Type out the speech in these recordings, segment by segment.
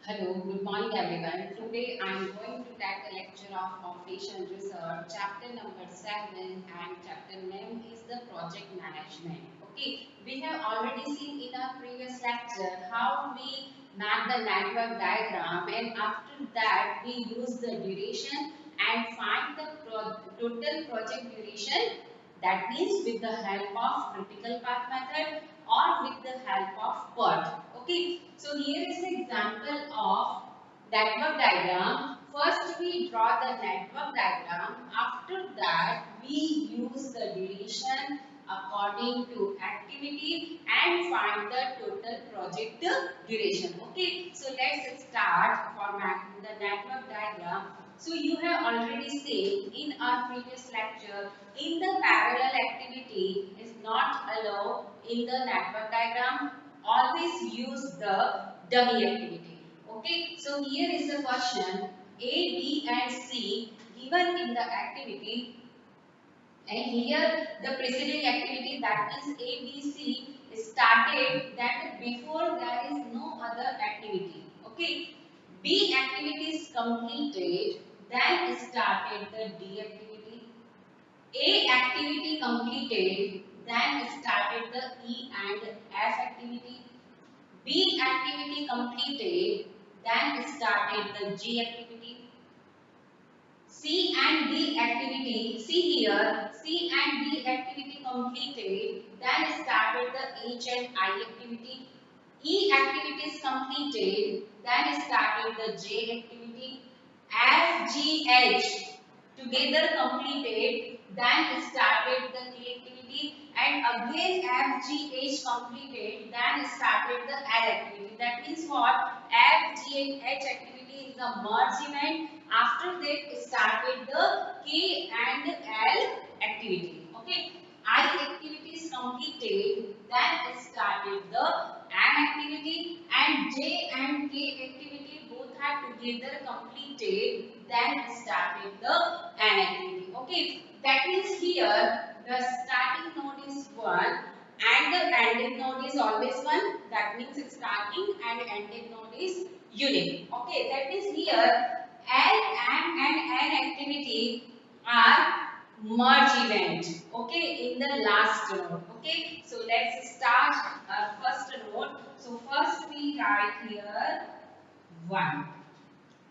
Hello, good morning everyone. Today I am going to take a lecture of Foundation Research, chapter number 7, and chapter name is the project management. Okay, we have already seen in our previous lecture how we map the network diagram, and after that we use the duration and find the total project duration, that means with the help of critical path method or with the help of PERT. Okay, so here is the example of network diagram. First we draw the network diagram. After that we use the duration according to activity and find the total project duration. Okay, so let's start formatting the network diagram. So you have already seen in our previous lecture, in the parallel activity is not allowed in the network diagram. Always use the dummy activity. Okay, so here is the question: A, B and C given in the activity, and here the preceding activity, that means A, B, C started, that before there is no other activity. Okay, B activity is completed, then started the D activity. A activity completed, then started the E and F activity. B activity completed, then started the G activity. C and D activity, see here, C and D activity completed, then started the H and I activity. E activity is completed, then started the J activity. F, G, H together completed, then started the K activity, and again F, G, H completed, then started the L activity. That means what? F, G, and H activity is a merge event. After that started the K and L activity. Okay. I activity is completed, then started the M activity, and J and K activity both are together completed, then started the N activity. Okay, that means here the starting node is 1 and the ending node is always 1. That means starting and ending node is unique. Okay, that means here L, M and N activity are merge event, okay, in the last node. Okay, so let's start our first node. So first we write here 1.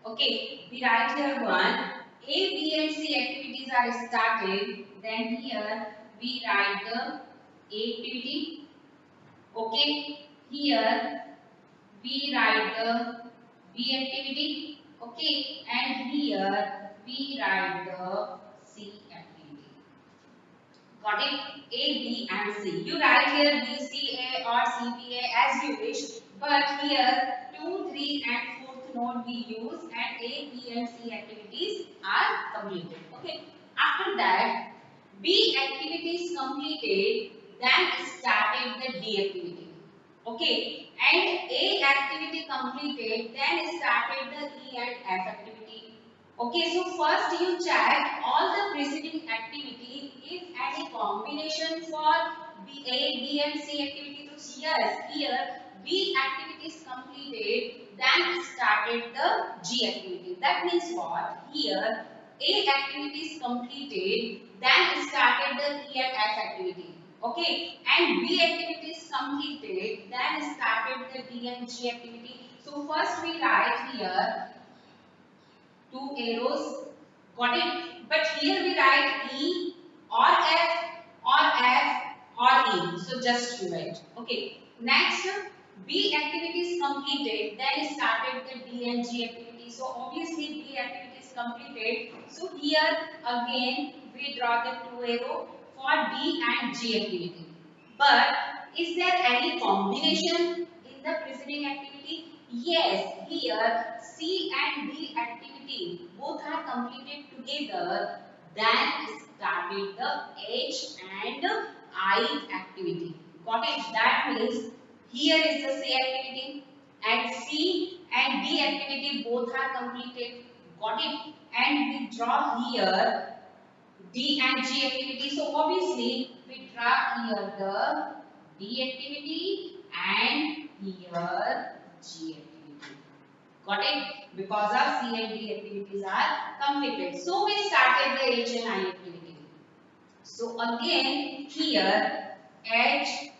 Okay, we write here 1. A, B and C activities are started, then here we write the A activity. Okay, here we write the B activity. Okay, and here we write the C activity. Got it? A, B and C. You write here B, C, A or C, B, A as you wish. But here 2, 3 and 4th node we use, and A, B and C activities are completed. Okay. After that, B activity is completed, then started the D activity. Okay. And A activity completed, then started the E and F activity. Okay, so first you check all the preceding activity, if any combination for B, A, B and C activity. So yes, here B activity is completed, then started the G activity. That means what? Here A activity is completed, then started the E and F activity. Okay, and B activity is completed, then started the D and G activity. So first we write here two arrows. Got it? But here we write E or F or F or E. So just do it. Okay. Next, B activity is completed. Then started the D and G activity. So obviously B activity is completed. So here again we draw the two arrow for D and G activity. But is there any combination in the preceding activity? Yes, here C and D activity both are completed together, then started the H and I activity. Got it? That means here is the C activity, and C and D activity both are completed. Got it? And we draw here D and G activity. So obviously we draw here the D activity and here G activity. Got it? Because of C and D activities are completed. So we started the H and I activity. So again here H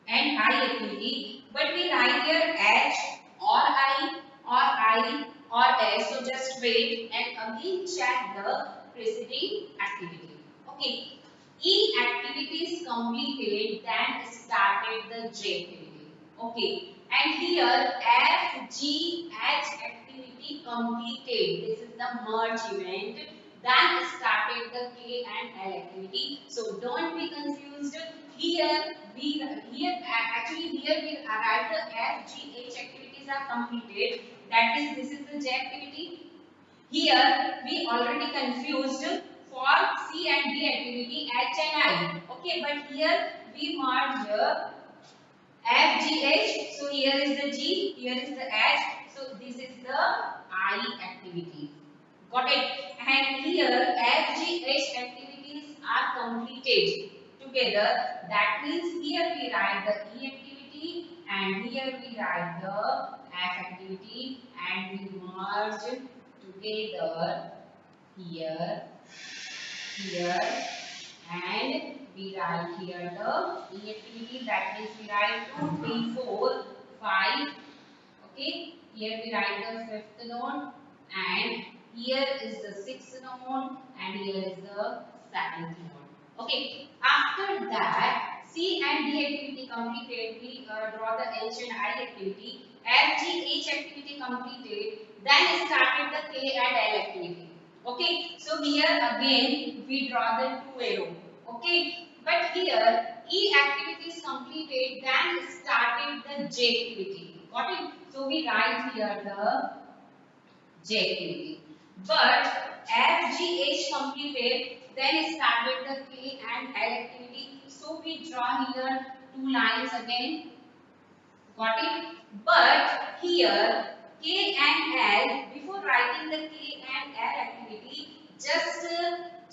and I activity, but we write here H or I or S. So just wait and again check the preceding activity. Okay. E activity is completed, then started the J activity. Okay. And here F, G, H activity completed. This is the merge event. Then started the K and L activity. So don't be confused. Actually here we write the F, G, H activities are completed. That is, this is the J activity. Here we already confused for C and D activity H and I. Okay, but here we merge F, G, H. So here is the G, here is the H. So this is the I activity. Got it? And here F, G, H activities are completed together. That means here we write the E activity and here we write the F activity and we merge together here, here, and we write here the E activity. That means we write 2, 3, 4, 5. Okay, here we write the fifth node, and here is the sixth node, and here is the seventh node. Okay, after that, C and D activity completed, we draw the H and I activity. F, G, H activity completed, then started the K and L activity. Okay, so here again we draw the two arrow. Okay, but here E activity is completed, then started the J activity. Got it? So we write here the J activity. But F, G, H completed, then started the K and L activity. So we draw here two lines again. Got it? But here K and L, before writing the K and L activity, just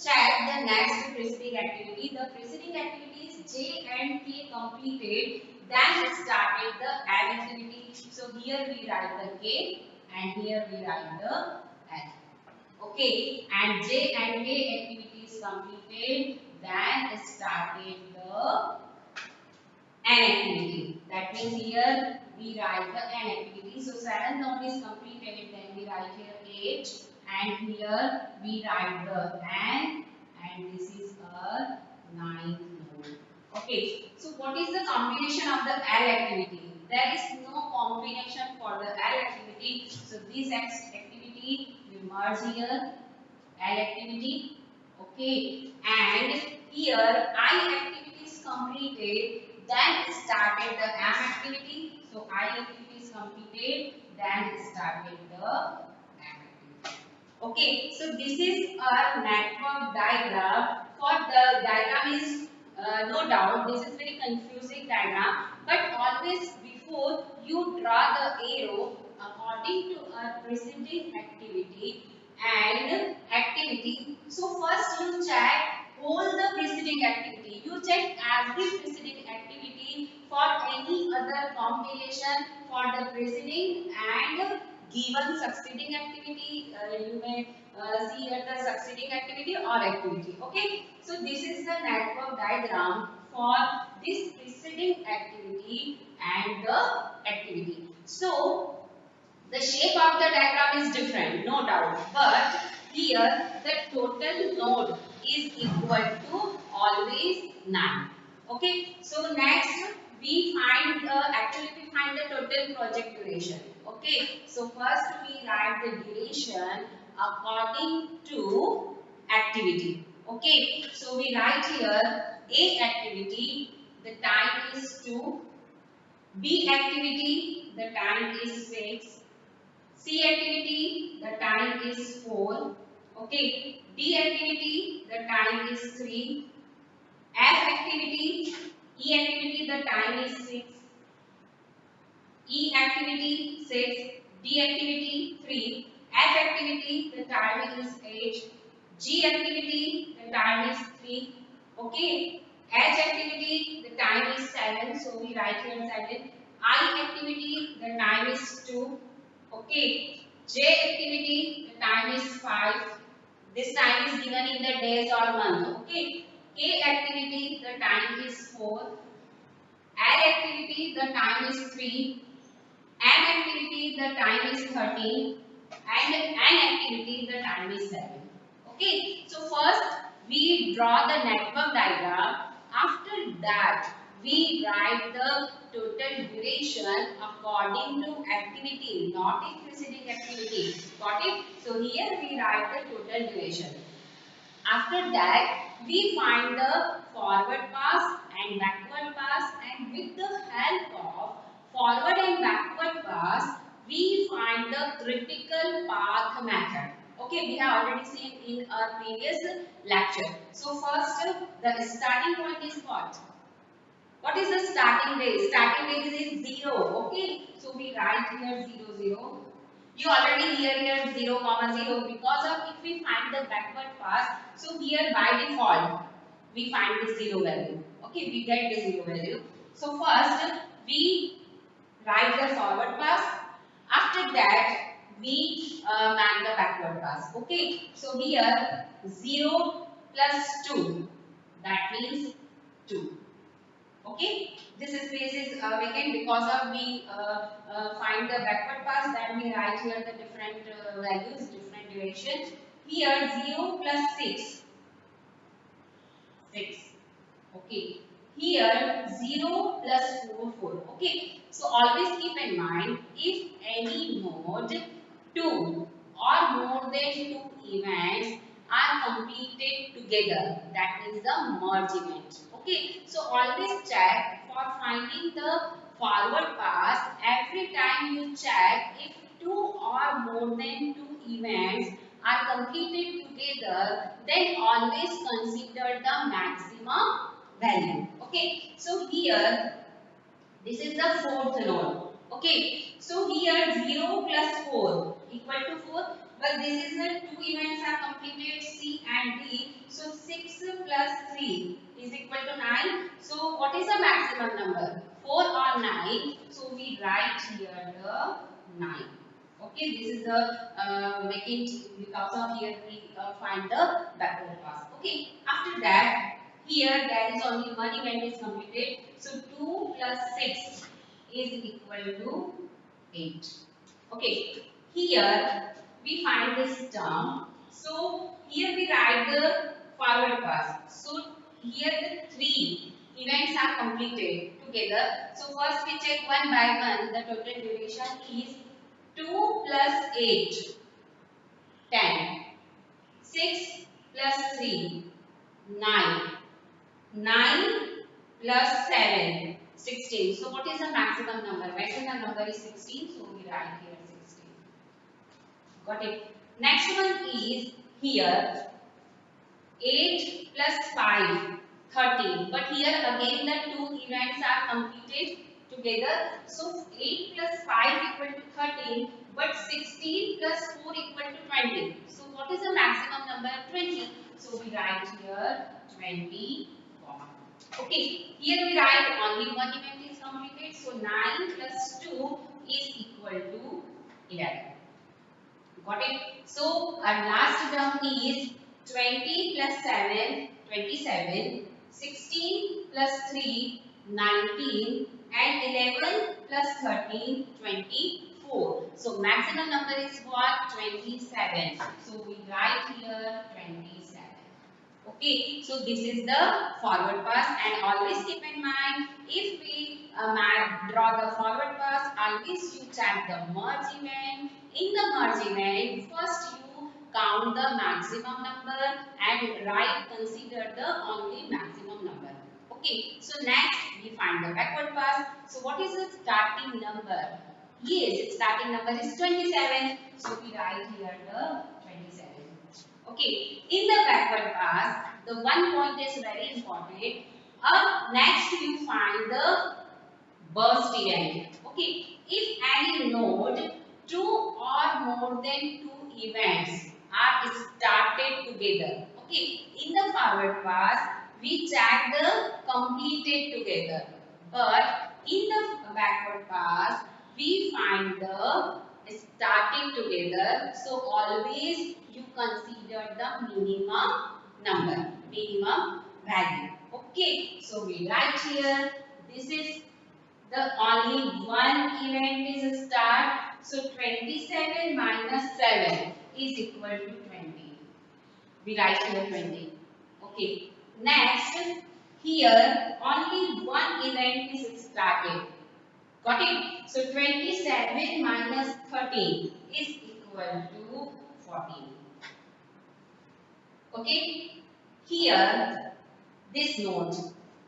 check the next preceding activity. The preceding activity is J and K completed, then started the L activity. So here we write the K and here we write the L. Okay, and J and K activity is completed, then started the N activity. That means here we write the N activity. So 7 node is completed, then we write here 8, and here we write the N, and this is a 9th node. Okay, so what is the combination of the L activity? There is no combination for the L activity. So this activity we merge here, L activity. Okay, and here I activity is completed, then started the M activity. So I activity is completed, then started the M activity. Okay, so this is our network diagram. For the diagram is no doubt this is very confusing diagram, but always before you draw the arrow according to a preceding activity and activity. So first you check all the preceding activity. You check every preceding activity for any other combination for the preceding and given succeeding activity. You may see here the succeeding activity or activity. Okay, so this is the network diagram for this preceding activity and the activity. So the shape of the diagram is different, no doubt, but here the total node is equal to always 9. Okay, so next we find actually we find the total project duration. Okay, so first we write the duration according to activity. Okay, so we write here A activity, the time is 2, B activity, the time is 6, C activity, the time is 4. Okay. D activity, the time is 3. F activity, E activity, the time is 6. E activity 6. D activity 3. F activity, the time is 8. G activity, the time is 3. Okay. H activity, the time is 7. So we write here 7. I activity, the time is 2. Okay. J activity, the time is 5. This time is given in the days or month. Okay. K activity, the time is 4. L activity, the time is 3. M activity, the time is 13. And N activity, the time is 7. Okay. So first we draw the network diagram. After that we write the total duration according to activity, not in preceding activity. Got it? So here we write the total duration. After that, we find the forward pass and backward pass, and with the help of forward and backward pass, we find the critical path method. Okay, we have already seen in our previous lecture. So first, the starting point is what? What is the starting base? Starting base is 0. Okay, so we write here 0, 0. You already here 0, comma 0 because of if we find the backward pass, so here by default we find the 0 value. Okay, we get the 0 value. So first we write the forward pass. After that we man the backward pass. Okay, so here 0 plus 2, that means 2. Okay, this space is vacant because of we find the backward pass, then we write here the different values, different durations. Here 0 plus 6, 6. Okay, here 0 plus 4, 4. Okay, so always keep in mind if any node 2 or more than 2 events are completed together, that is the merge event. Okay, so always check for finding the forward pass. Every time you check if 2 or more than 2 events are completed together, then always consider the maximum value. Okay, so here this is the fourth node. Okay, so here 0 plus 4 equal to 4, but this is the two events are completed C and D. So 6 plus 3 is equal to 9. So what is the maximum number? 4 or 9. So we write here the 9. Okay, this is the vacant because of here we find the backward pass. Okay, after that here there is only one event is completed. So 2 plus 6 is equal to 8. Okay, here we find this term. So here we write the forward pass. So here the three events are completed together. So first we check one by one. The total duration is 2 plus 8, 10. 6 plus 3, 9. 9 plus 7, 16. So what is the maximum number? Maximum number is 16. So we write here 16. Got it? Next one is here 8 plus 5, 13. But here again the two events are completed together. So 8 plus 5 equal to 13. But 16 plus 4 equal to 20. So what is the maximum number? 20. So we write here 20. Okay, here we write only one event is completed. So 9 plus 2 is equal to 11. Got it? So our last term is 20 plus 7, 27. 16 plus 3, 19. And 11 plus 13, 24. So maximum number is what? 27. So we write here 27. Okay, so this is the forward pass, and always keep in mind if we draw the forward pass, always you check the merge event. In the merge event, first you count the maximum number and consider the only maximum number. Okay, so next we find the backward pass. So what is the starting number? Yes, starting number is 27. So we write here the 27. Okay, in the backward pass, the one point is very important. Next you find the burst event. Okay, if any node, two or more than two events are started together. Okay, in the forward pass, we check the completed together. But in the backward pass, we find the started together, so always you consider the minimum value. Okay, so we write here, this is the only one event is start, so 27 minus 7 is equal to 20. We write here 20. Okay, next, here only one event is started. Got it? So 27 minus 13 is equal to 14. Okay, here this note.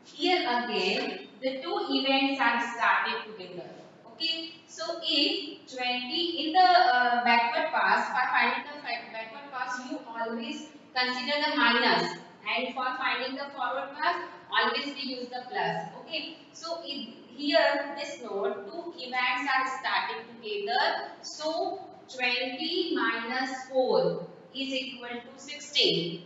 Here again the two events are started together. Okay, so if 20 in the backward pass, for finding the backward pass you always consider the minus, and for finding the forward pass always we use the plus. Okay, so here this note two events are started together, so 20 minus 4 is equal to 16,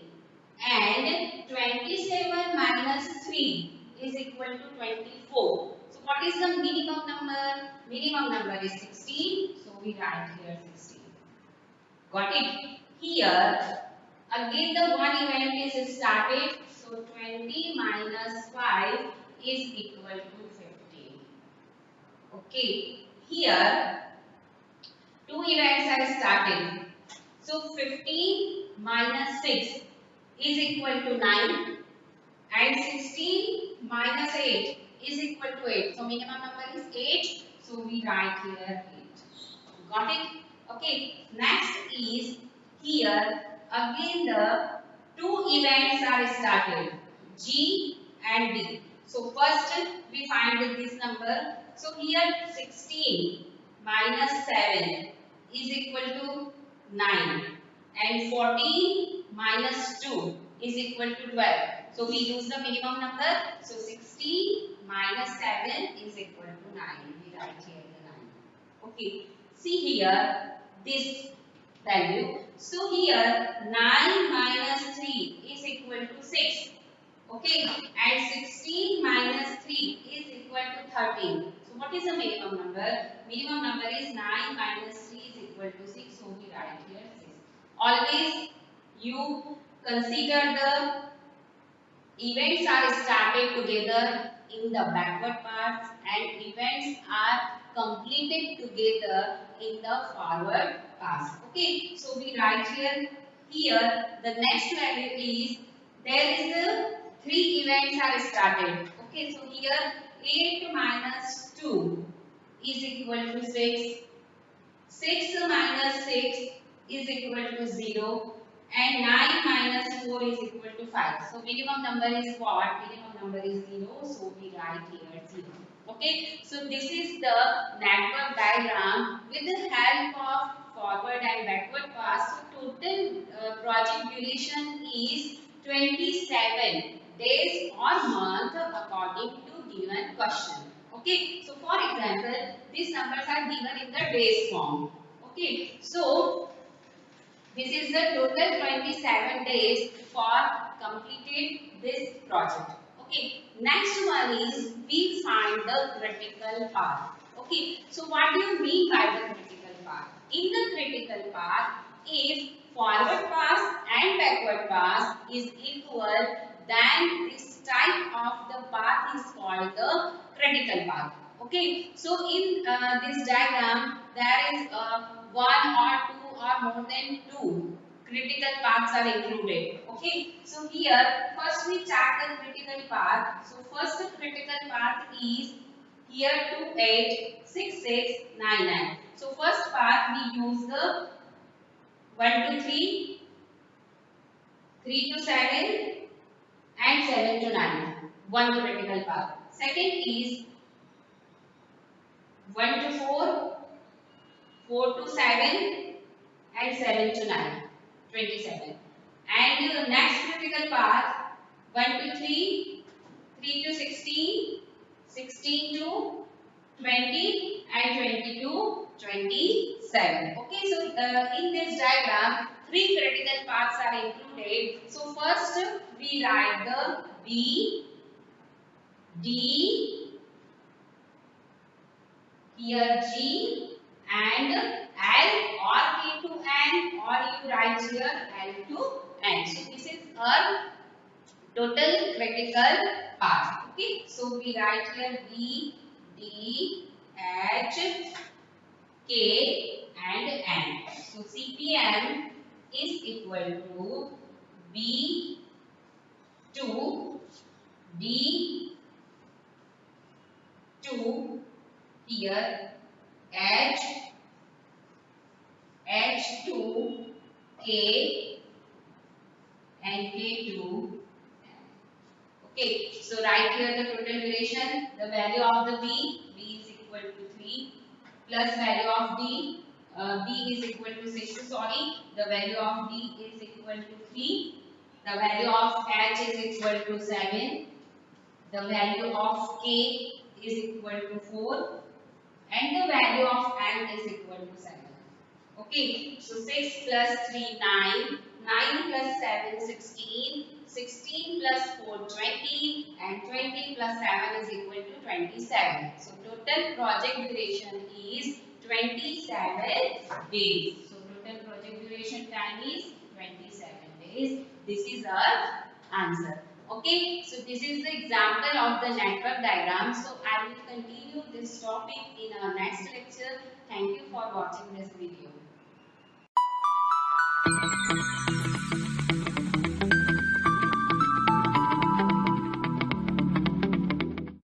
and 27 minus 3 is equal to 24. So what is the minimum number? Minimum number is 16. So we write here 16. Got it? Here again the one event is started. So 20 minus 5 is equal to 15. Okay. Here two events are started. So 15 minus 6 is equal to 9, and 16 minus 8 is equal to 8. So minimum number is 8. So we write here 8. Got it? Okay. Next is here again the two events are started, G and D. So first we find this number. So here 16 minus 7 is equal to 9, and 14 minus 2 is equal to 12. So we use the minimum number. So 16 minus 7 is equal to 9. We write here the 9. Okay. See here this value. So here 9 minus 3 is equal to 6. Okay. And 16 minus 3 is equal to 13. So what is the minimum number? Minimum number is 9 minus 3 is equal to 6. So we write here 6. Always you consider the events are started together in the backward path and events are completed together in the forward path. Okay, so we write here. Here the next value is there is the three events are started. Okay, so here 8 minus 2 is equal to 6. 6 minus 6 is equal to 0, and 9 minus 4 is equal to 5. So minimum number is what? Minimum number is 0. So we write here 0. Okay. So this is the network diagram with the help of forward and backward pass. So total project duration is 27 days or month according to given question. Okay, so for example, these numbers are given in the days form. Okay, so this is the total 27 days for completed this project. Okay, next one is we find the critical path. Okay, so what do you mean by the critical path? In the critical path, if forward pass and backward pass is equal, then this type of the path is called the critical path. Okay, so in this diagram, there is one or two or more than two critical paths are included. Okay, so here first we check the critical path. So first critical path is here 2, 8, 6, 6, 9, 9. So first path we use the 1 to 3, 3 to 7 and 7 to 9. One critical path. Second is 1 to 4, 4 to 7 and 7 to 9, 27. And the next critical path 1 to 3, 3 to 16, 16 to 20 and 20 to 27. Okay, so in this diagram three critical paths are included. So first we write the B, D, here G and L or K to N, or you write here L to N. So this is a total critical path. Okay, so we write here B, D, H, K and N. So CPM is equal to B to D to here H, H to K and K to. Okay, so write here the total duration, the value of the B is equal to 3 plus value of B is equal to 6, sorry, the value of D is equal to 3, the value of H is equal to 7, the value of K is equal to 4 and the value of N is equal to 7. Okay, so 6 plus 3, 9, 9 plus 7, 16, 16 plus 4, 20 and 20 plus 7 is equal to 27. So total project duration is 27 days. So total project duration time is 27 days. This is our answer. Okay, so this is the example of the network diagram. So I will continue this topic in our next lecture. Thank you for watching this video.